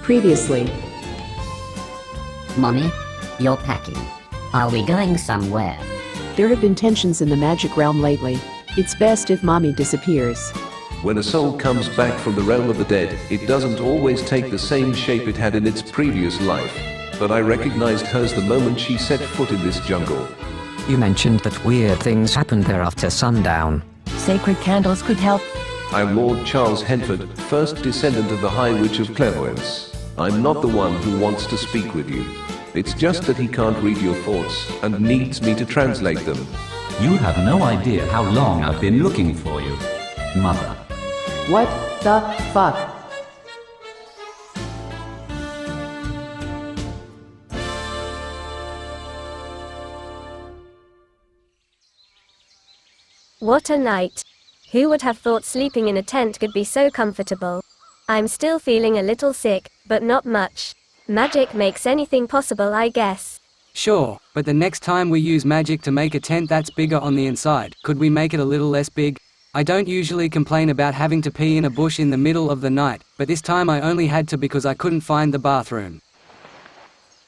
Previously. Mommy, you're packing. Are we going somewhere? There have been tensions in the magic realm lately. It's best if Mommy disappears. When a soul comes back from the realm of the dead, it doesn't always take the same shape it had in its previous life. But I recognized hers the moment she set foot in this jungle. You mentioned that weird things happened there after sundown. Sacred candles could help. I'm Lord Charles Henford, first descendant of the High Witch of Clairvoyance. I'm not the one who wants to speak with you. It's just that he can't read your thoughts and needs me to translate them. You have no idea how long I've been looking for you, Mother. What the fuck? What a night. Who would have thought sleeping in a tent could be so comfortable? I'm still feeling a little sick, but not much. Magic makes anything possible, I guess. Sure, but the next time we use magic to make a tent that's bigger on the inside, could we make it a little less big? I don't usually complain about having to pee in a bush in the middle of the night, but this time I only had to because I couldn't find the bathroom.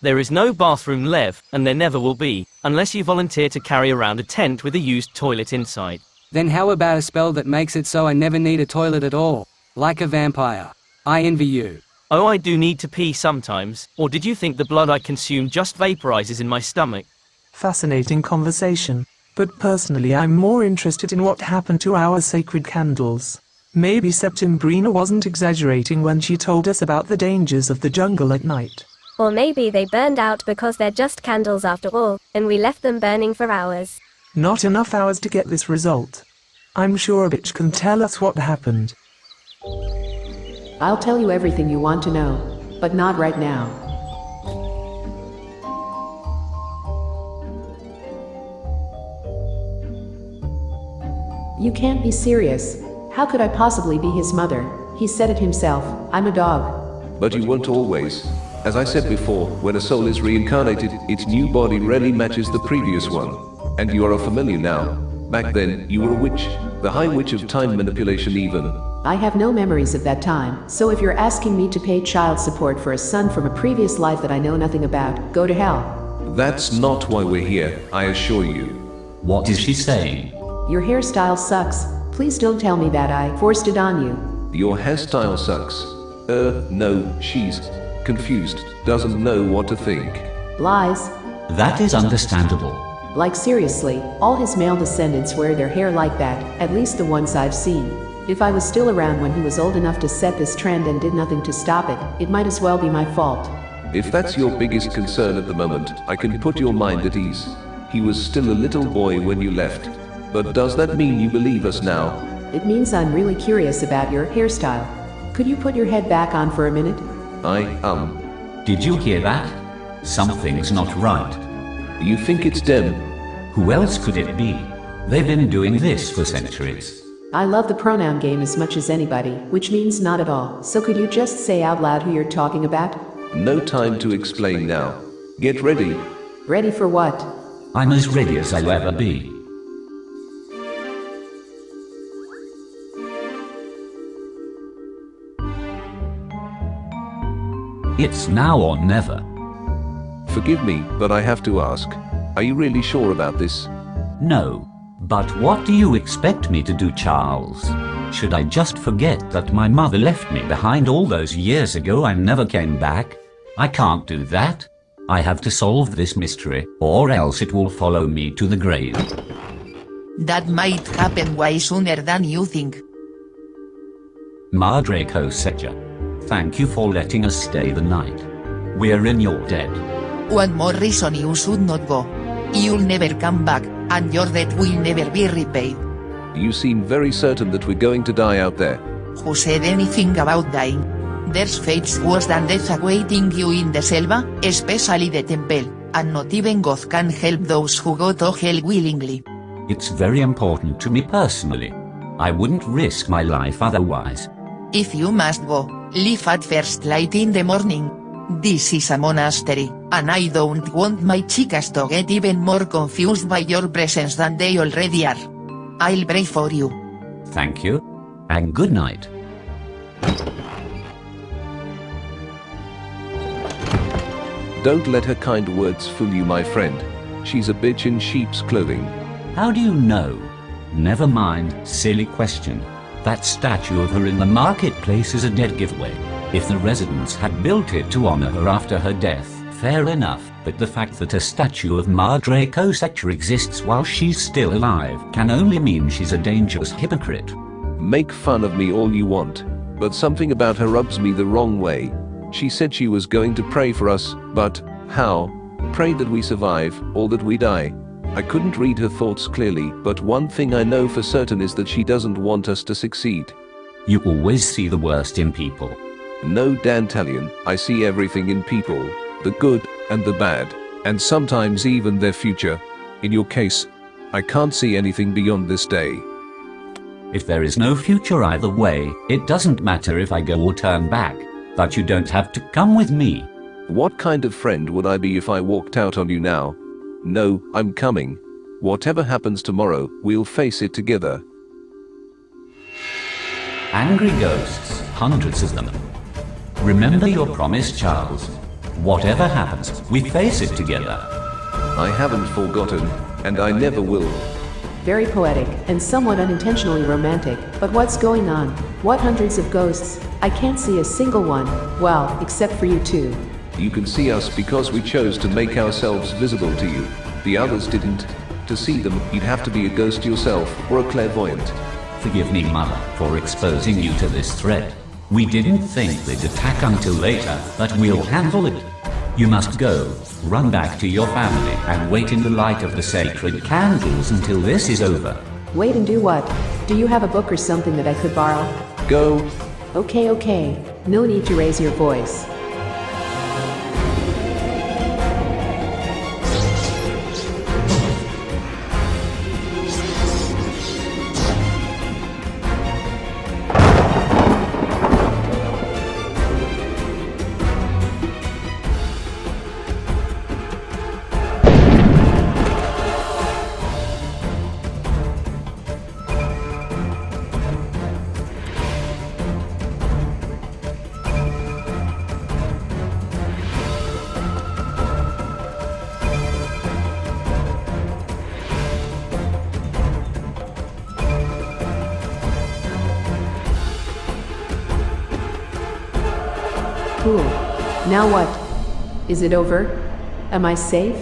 There is no bathroom, Lev, and there never will be, unless you volunteer to carry around a tent with a used toilet inside. Then how about a spell that makes it so I never need a toilet at all? Like a vampire. I envy you. Oh, I do need to pee sometimes, or did you think the blood I consume just vaporizes in my stomach? Fascinating conversation, but personally I'm more interested in what happened to our sacred candles. Maybe SetsunaMaiou wasn't exaggerating when she told us about the dangers of the jungle at night. Or maybe they burned out because they're just candles after all, and we left them burning for hours. Not enough hours to get this result. I'm sure a bitch can tell us what happened. I'll tell you everything you want to know, but not right now. You can't be serious. How could I possibly be his mother? He said it himself, I'm a dog. But you won't always. As I said before, when a soul is reincarnated, its new body rarely matches the previous one. And you are a familiar now. Back then, you were a witch, the High Witch of Time Manipulation even. I have no memories of that time, so if you're asking me to pay child support for a son from a previous life that I know nothing about, go to hell. That's not why we're here, I assure you. What is she saying? Your hairstyle sucks. Please don't tell me that I forced it on you. Your hairstyle sucks. No, she's confused, doesn't know what to think. Lies. That is understandable. Like seriously, all his male descendants wear their hair like that, at least the ones I've seen. If I was still around when he was old enough to set this trend and did nothing to stop it, it might as well be my fault. If that's your biggest concern at the moment, I can put your mind at ease. He was still a little boy when you left. But does that mean you believe us now? It means I'm really curious about your hairstyle. Could you put your head back on for a minute? Did you hear that? Something's not right. You think it's them? Who else could it be? They've been doing this for centuries. I love the pronoun game as much as anybody, which means not at all. So could you just say out loud who you're talking about? No time to explain now. Get ready. Ready for what? I'm as ready as I'll ever be. It's now or never. Forgive me, but I have to ask. Are you really sure about this? No. But what do you expect me to do, Charles? Should I just forget that my mother left me behind all those years ago and never came back? I can't do that. I have to solve this mystery, or else it will follow me to the grave. That might happen way sooner than you think. Madre Cosecha. Thank you for letting us stay the night. We're in your debt. One more reason you should not go. You'll never come back, and your debt will never be repaid. You seem very certain that we're going to die out there. Who said anything about dying? There's fates worse than death awaiting you in the selva, especially the temple, and not even God can help those who go to hell willingly. It's very important to me personally. I wouldn't risk my life otherwise. If you must go, leave at first light in the morning. This is a monastery, and I don't want my chicas to get even more confused by your presence than they already are. I'll pray for you. Thank you. And good night. Don't let her kind words fool you, my friend. She's a bitch in sheep's clothing. How do you know? Never mind, silly question. That statue of her in the marketplace is a dead giveaway. If the residents had built it to honor her after her death, fair enough, but the fact that a statue of Madre Cosecha exists while she's still alive can only mean she's a dangerous hypocrite. Make fun of me all you want, but something about her rubs me the wrong way. She said she was going to pray for us, but how? Pray that we survive, or that we die. I couldn't read her thoughts clearly, but one thing I know for certain is that she doesn't want us to succeed. You always see the worst in people. No, Dantalion, I see everything in people, the good and the bad, and sometimes even their future. In your case, I can't see anything beyond this day. If there is no future either way, it doesn't matter if I go or turn back, but you don't have to come with me. What kind of friend would I be if I walked out on you now? No, I'm coming. Whatever happens tomorrow, we'll face it together. Angry ghosts, hundreds of them. Remember your promise, Charles. Whatever happens, we face it together. I haven't forgotten, and I never will. Very poetic, and somewhat unintentionally romantic, but what's going on? What hundreds of ghosts? I can't see a single one. Well, except for you two. You can see us because we chose to make ourselves visible to you. The others didn't. To see them, you'd have to be a ghost yourself, or a clairvoyant. Forgive me, Mother, for exposing you to this threat. We didn't think they'd attack until later, but we'll handle it. You must go, run back to your family, and wait in the light of the sacred candles until this is over. Wait and do what? Do you have a book or something that I could borrow? Go. Okay. No need to raise your voice. Cool. Now what? Is it over? Am I safe?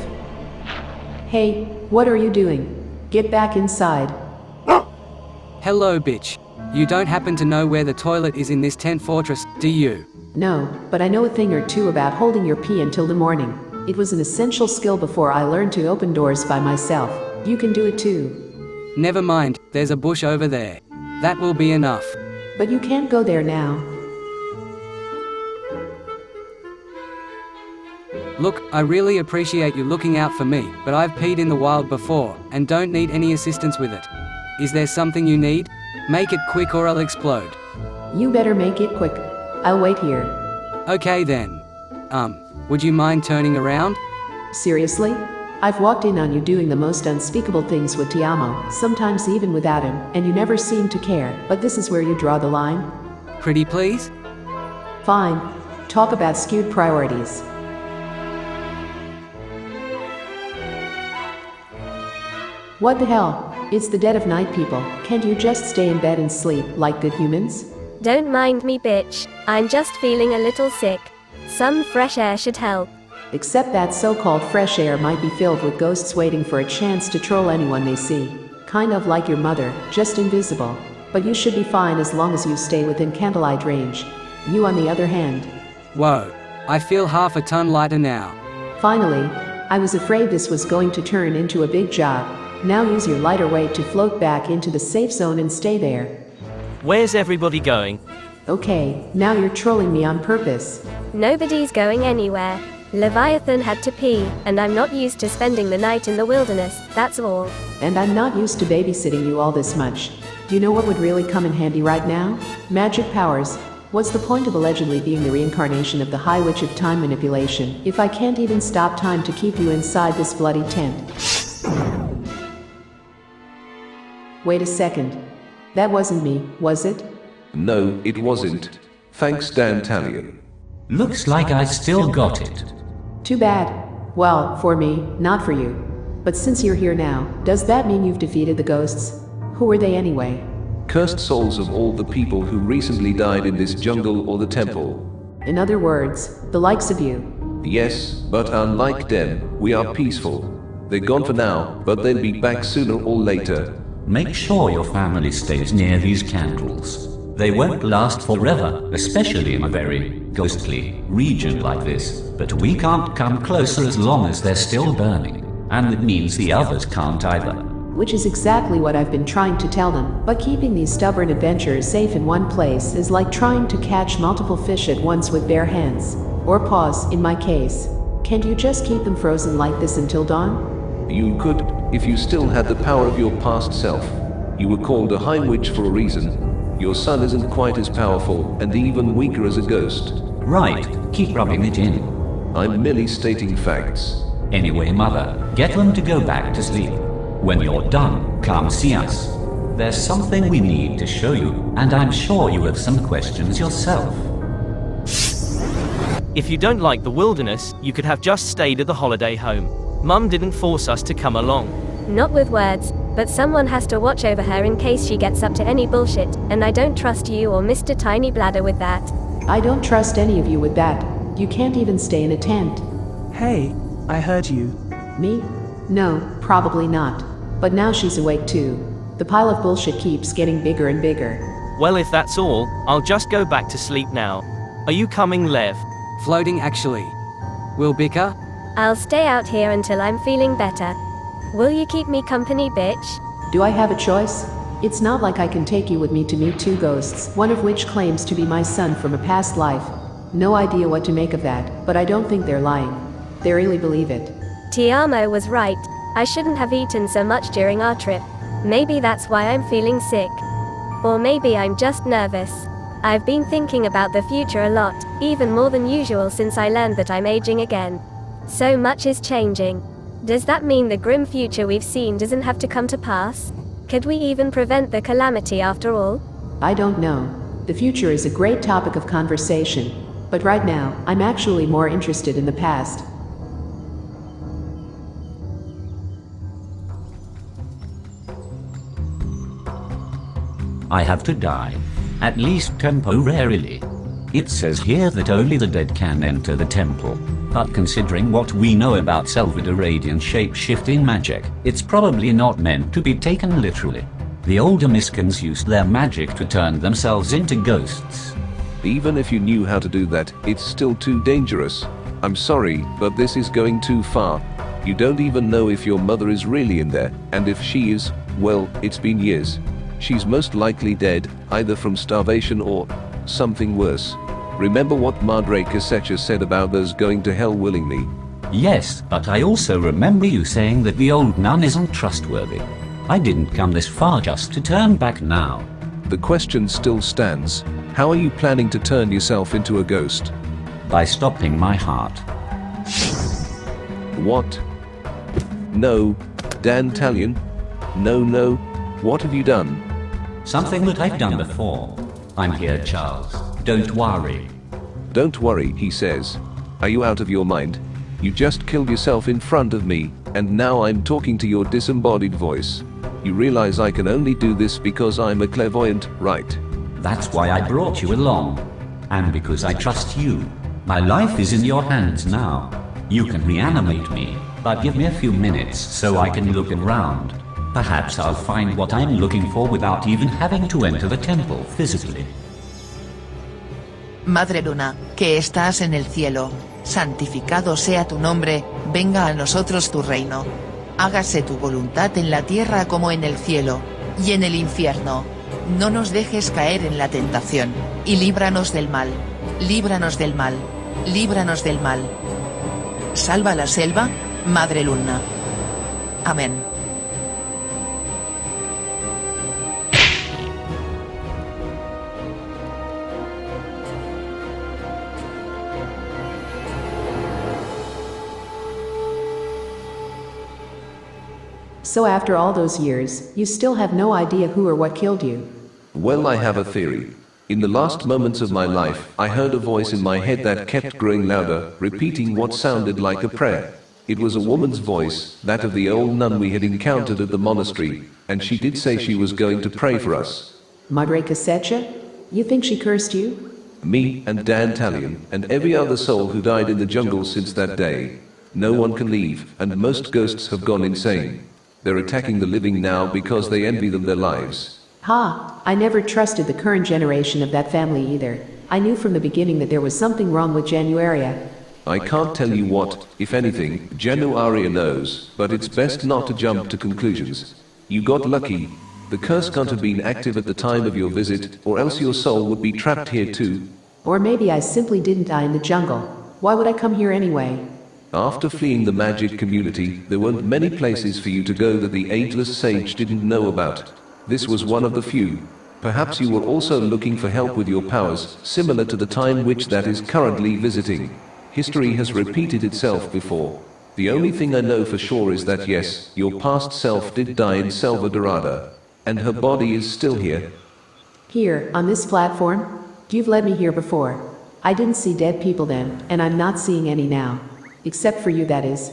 Hey, what are you doing? Get back inside. Hello, bitch. You don't happen to know where the toilet is in this tent fortress, do you? No, but I know a thing or two about holding your pee until the morning. It was an essential skill before I learned to open doors by myself. You can do it too. Never mind, there's a bush over there. That will be enough. But you can't go there now. Look, I really appreciate you looking out for me, but I've peed in the wild before, and don't need any assistance with it. Is there something you need? Make it quick or I'll explode. You better make it quick. I'll wait here. Okay then. Would you mind turning around? Seriously? I've walked in on you doing the most unspeakable things with Tiamo, sometimes even without him, and you never seem to care, but this is where you draw the line? Pretty please? Fine. Talk about skewed priorities. What the hell? It's the dead of night, people. Can't you just stay in bed and sleep like good humans? Don't mind me, bitch. I'm just feeling a little sick. Some fresh air should help. Except that so-called fresh air might be filled with ghosts waiting for a chance to troll anyone they see. Kind of like your mother, just invisible. But you should be fine as long as you stay within candlelight range. You on the other hand. Whoa. I feel half a ton lighter now. Finally. I was afraid this was going to turn into a big job. Now use your lighter weight to float back into the safe zone and stay there. Where's everybody going? Okay, now you're trolling me on purpose. Nobody's going anywhere. Leviathan had to pee, and I'm not used to spending the night in the wilderness, that's all. And I'm not used to babysitting you all this much. Do you know what would really come in handy right now? Magic powers. What's the point of allegedly being the reincarnation of the High Witch of Time Manipulation if I can't even stop time to keep you inside this bloody tent? Wait a second. That wasn't me, was it? No, it wasn't. Thanks, Dantalion. Looks like I still got it. Too bad. Well, for me, not for you. But since you're here now, does that mean you've defeated the ghosts? Who were they anyway? Cursed souls of all the people who recently died in this jungle or the temple. In other words, the likes of you. Yes, but unlike them, we are peaceful. They're gone for now, but they'll be back sooner or later. Make sure your family stays near these candles. They won't last forever, especially in a very ghostly region like this. But we can't come closer as long as they're still burning. And it means the others can't either. Which is exactly what I've been trying to tell them, but keeping these stubborn adventurers safe in one place is like trying to catch multiple fish at once with bare hands. Or paws, in my case. Can't you just keep them frozen like this until dawn? You could, if you still had the power of your past self. You were called a High Witch for a reason. Your son isn't quite as powerful, and even weaker as a ghost. Right, keep rubbing it in. I'm merely stating facts. Anyway, Mother, get them to go back to sleep. When you're done, come see us. There's something we need to show you, and I'm sure you have some questions yourself. If you don't like the wilderness, you could have just stayed at the holiday home. Mum didn't force us to come along. Not with words, but someone has to watch over her in case she gets up to any bullshit, and I don't trust you or Mr. Tiny Bladder with that. I don't trust any of you with that. You can't even stay in a tent. Hey, I heard you. Me? No, probably not. But now she's awake too. The pile of bullshit keeps getting bigger and bigger. Well, if that's all, I'll just go back to sleep now. Are you coming, Lev? Floating actually. Wilbica? I'll stay out here until I'm feeling better. Will you keep me company, bitch? Do I have a choice? It's not like I can take you with me to meet two ghosts, one of which claims to be my son from a past life. No idea what to make of that, but I don't think they're lying. They really believe it. Tiamo was right. I shouldn't have eaten so much during our trip. Maybe that's why I'm feeling sick. Or maybe I'm just nervous. I've been thinking about the future a lot, even more than usual since I learned that I'm aging again. So much is changing. Does that mean the grim future we've seen doesn't have to come to pass? Could we even prevent the calamity after all? I don't know. The future is a great topic of conversation. But right now, I'm actually more interested in the past. I have to die. At least temporarily. It says here that only the dead can enter the temple. But considering what we know about Selvadoradian shape-shifting magic, it's probably not meant to be taken literally. The older Miskans used their magic to turn themselves into ghosts. Even if you knew how to do that, it's still too dangerous. I'm sorry, but this is going too far. You don't even know if your mother is really in there, and if she is, well, it's been years. She's most likely dead, either from starvation or something worse. Remember what Madre Casecha said about those going to hell willingly? Yes, but I also remember you saying that the old nun isn't trustworthy. I didn't come this far just to turn back now. The question still stands. How are you planning to turn yourself into a ghost? By stopping my heart. What? No. Dan Talion? No. What have you done? Something that I've done before. I'm here, Charles. Don't worry. Don't worry, he says. Are you out of your mind? You just killed yourself in front of me, and now I'm talking to your disembodied voice. You realize I can only do this because I'm a clairvoyant, right? That's why I brought you along. And because I trust you. My life is in your hands now. You can reanimate me, but give me a few minutes so I can look around. Perhaps I'll find what I'm looking for without even having to enter the temple physically. Madre Luna, que estás en el cielo, santificado sea tu nombre, venga a nosotros tu reino. Hágase tu voluntad en la tierra como en el cielo, y en el infierno. No nos dejes caer en la tentación, y líbranos del mal. Líbranos del mal. Líbranos del mal. Salva la selva, Madre Luna. Amén. So after all those years, you still have no idea who or what killed you? Well, I have a theory. In the last moments of my life, I heard a voice in my head that kept growing louder, repeating what sounded like a prayer. It was a woman's voice, that of the old nun we had encountered at the monastery, and she did say she was going to pray for us. Madre Casecha? You think she cursed you? Me, and Dan Talion, and every other soul who died in the jungle since that day. No one can leave, and most ghosts have gone insane. They're attacking the living now because they envy them their lives. Ha! I never trusted the current generation of that family either. I knew from the beginning that there was something wrong with Januaria. I can't tell you what, if anything, Januaria knows, but it's best not to jump to conclusions. You got lucky. The curse can't have been active at the time of your visit, or else your soul would be trapped here too. Or maybe I simply didn't die in the jungle. Why would I come here anyway? After fleeing the magic community, there weren't many places for you to go that the ageless sage didn't know about. This was one of the few. Perhaps you were also looking for help with your powers, similar to the time witch that is currently visiting. History has repeated itself before. The only thing I know for sure is that yes, your past self did die in Selvadorada. And her body is still here. Here, on this platform? You've led me here before. I didn't see dead people then, and I'm not seeing any now. Except for you, that is.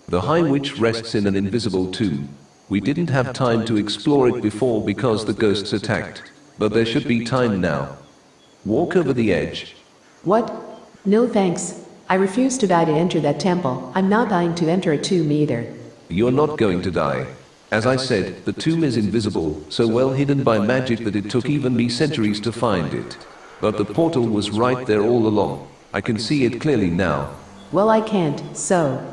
The High Witch rests in an invisible tomb. We didn't have time to explore it before because the ghosts attacked. But there should be time now. Walk over the edge. What? No thanks. I refuse to die to enter that temple. I'm not dying to enter a tomb either. You're not going to die. As I said, the tomb is invisible, so well hidden by magic that it took even me centuries to find it. But the portal was right there all along. I can see it clearly now. Well, I can't, so...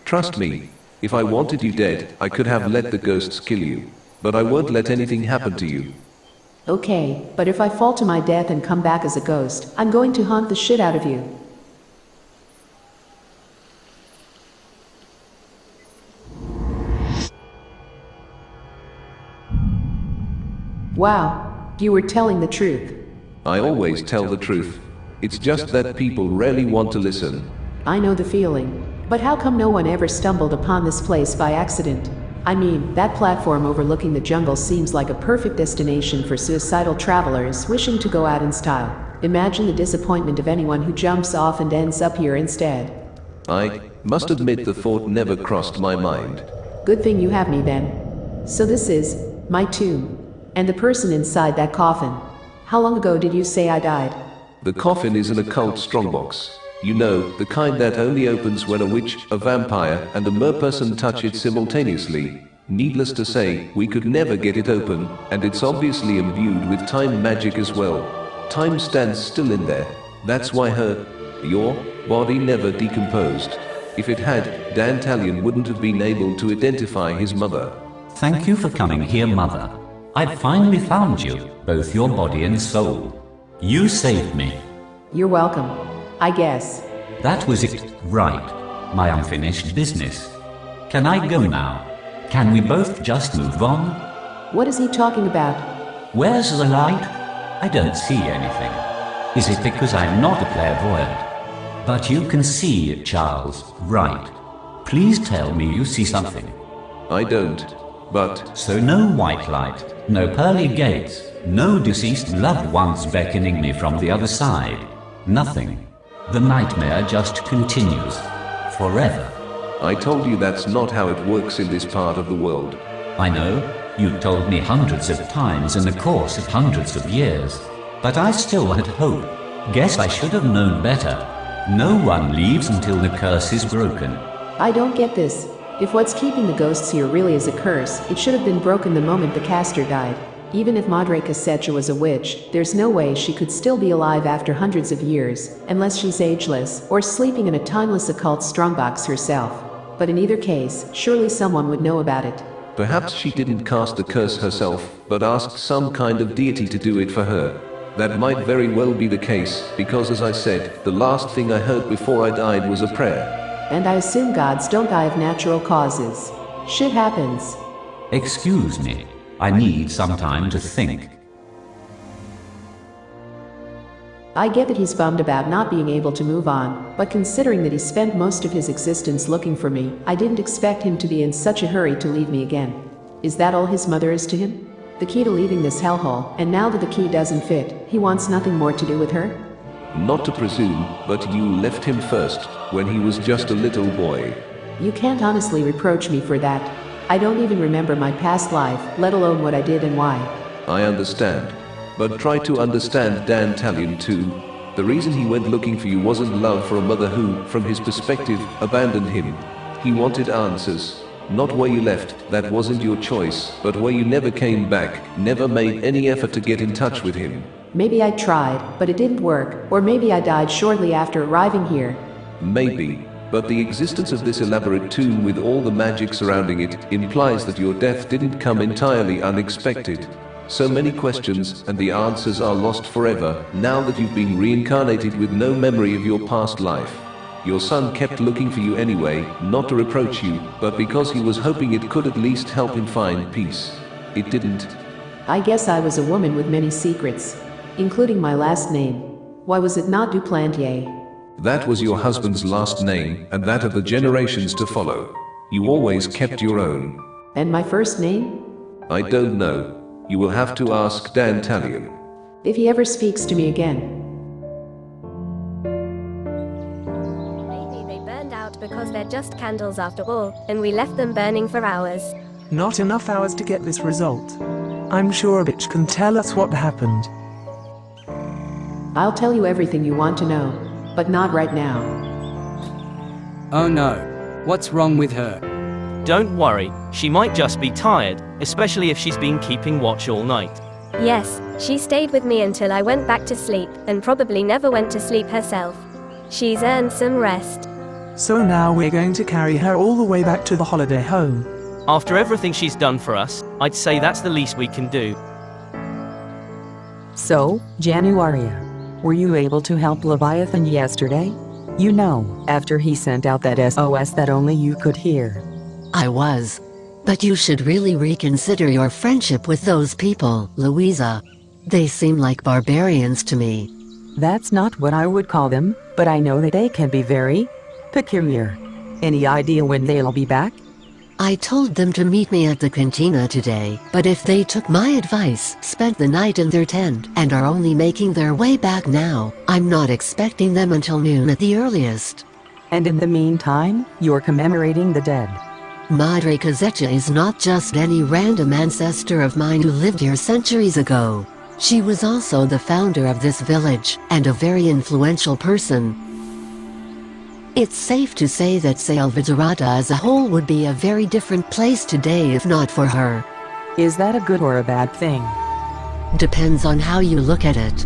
Trust me. If I wanted you dead, I could have let the ghosts kill you. But I won't let anything happen to you. Okay, but if I fall to my death and come back as a ghost, I'm going to haunt the shit out of you. Wow, you were telling the truth. I always tell the truth. It's just that people rarely want to listen. I know the feeling. But how come no one ever stumbled upon this place by accident? I mean, that platform overlooking the jungle seems like a perfect destination for suicidal travelers wishing to go out in style. Imagine the disappointment of anyone who jumps off and ends up here instead. I must admit the thought never crossed my mind. Good thing you have me then. So this is my tomb. And the person inside that coffin. How long ago did you say I died? The coffin is an occult strongbox. You know, the kind that only opens when a witch, a vampire, and a merperson touch it simultaneously. Needless to say, we could never get it open, and it's obviously imbued with time magic as well. Time stands still in there. That's why your body never decomposed. If it had, Dan Talion wouldn't have been able to identify his mother. Thank you for coming here, Mother. I've finally found you, both your body and soul. You saved me. You're welcome. I guess. That was it, right. My unfinished business. Can I go now? Can we both just move on? What is he talking about? Where's the light? I don't see anything. Is it because I'm not a clairvoyant? But you can see, Charles, right. Please tell me you see something. I don't, but... So no white light, no pearly gates, no deceased loved ones beckoning me from the other side. Nothing. The nightmare just continues. Forever. I told you that's not how it works in this part of the world. I know. You told me hundreds of times in the course of hundreds of years. But I still had hope. Guess I should have known better. No one leaves until the curse is broken. I don't get this. If what's keeping the ghosts here really is a curse, it should have been broken the moment the caster died. Even if Madre Casecha was a witch, there's no way she could still be alive after hundreds of years, unless she's ageless, or sleeping in a timeless occult strongbox herself. But in either case, surely someone would know about it. Perhaps she didn't cast the curse herself, but asked some kind of deity to do it for her. That might very well be the case, because as I said, the last thing I heard before I died was a prayer. And I assume gods don't die of natural causes. Shit happens. Excuse me. I need some time to think. I get that he's bummed about not being able to move on, but considering that he spent most of his existence looking for me, I didn't expect him to be in such a hurry to leave me again. Is that all his mother is to him? the key to leaving this hellhole, and now that the key doesn't fit, he wants nothing more to do with her? Not to presume, but you left him first, when he was just a little boy. You can't honestly reproach me for that. I don't even remember my past life, let alone what I did and why. I understand. But try to understand Dan Talion too. The reason he went looking for you wasn't love for a mother who, from his perspective, abandoned him. He wanted answers. Not where you left, that wasn't your choice, but where you never came back, never made any effort to get in touch with him. Maybe I tried, but it didn't work, or maybe I died shortly after arriving here. Maybe. But the existence of this elaborate tomb with all the magic surrounding it implies that your death didn't come entirely unexpected. So many questions, and the answers are lost forever, now that you've been reincarnated with no memory of your past life. Your son kept looking for you anyway, not to reproach you, but because he was hoping it could at least help him find peace. It didn't. I guess I was a woman with many secrets, including my last name. Why was it not Duplantier? That was your husband's last name, and that of the generations to follow. You always kept your own. And my first name? I don't know. You will have to ask Dan Talion. If he ever speaks to me again. Maybe they burned out because they're just candles after all, and we left them burning for hours. Not enough hours to get this result. I'm sure a bitch can tell us what happened. I'll tell you everything you want to know, but not right now. Oh no. What's wrong with her? Don't worry, she might just be tired, especially if she's been keeping watch all night. Yes, she stayed with me until I went back to sleep, and probably never went to sleep herself. She's earned some rest. So now we're going to carry her all the way back to the holiday home. After everything she's done for us, I'd say that's the least we can do. So, Januaria, were you able to help Leviathan yesterday? You know, after he sent out that SOS that only you could hear. I was. But you should really reconsider your friendship with those people, Louisa. They seem like barbarians to me. That's not what I would call them, but I know that they can be very peculiar. Any idea when they'll be back? I told them to meet me at the cantina today, but if they took my advice, spent the night in their tent, and are only making their way back now, I'm not expecting them until noon at the earliest. And in the meantime, you're commemorating the dead. Madre Cazetta is not just any random ancestor of mine who lived here centuries ago. She was also the founder of this village, and a very influential person. It's safe to say that Selvadorada as a whole would be a very different place today if not for her. Is that a good or a bad thing? Depends on how you look at it.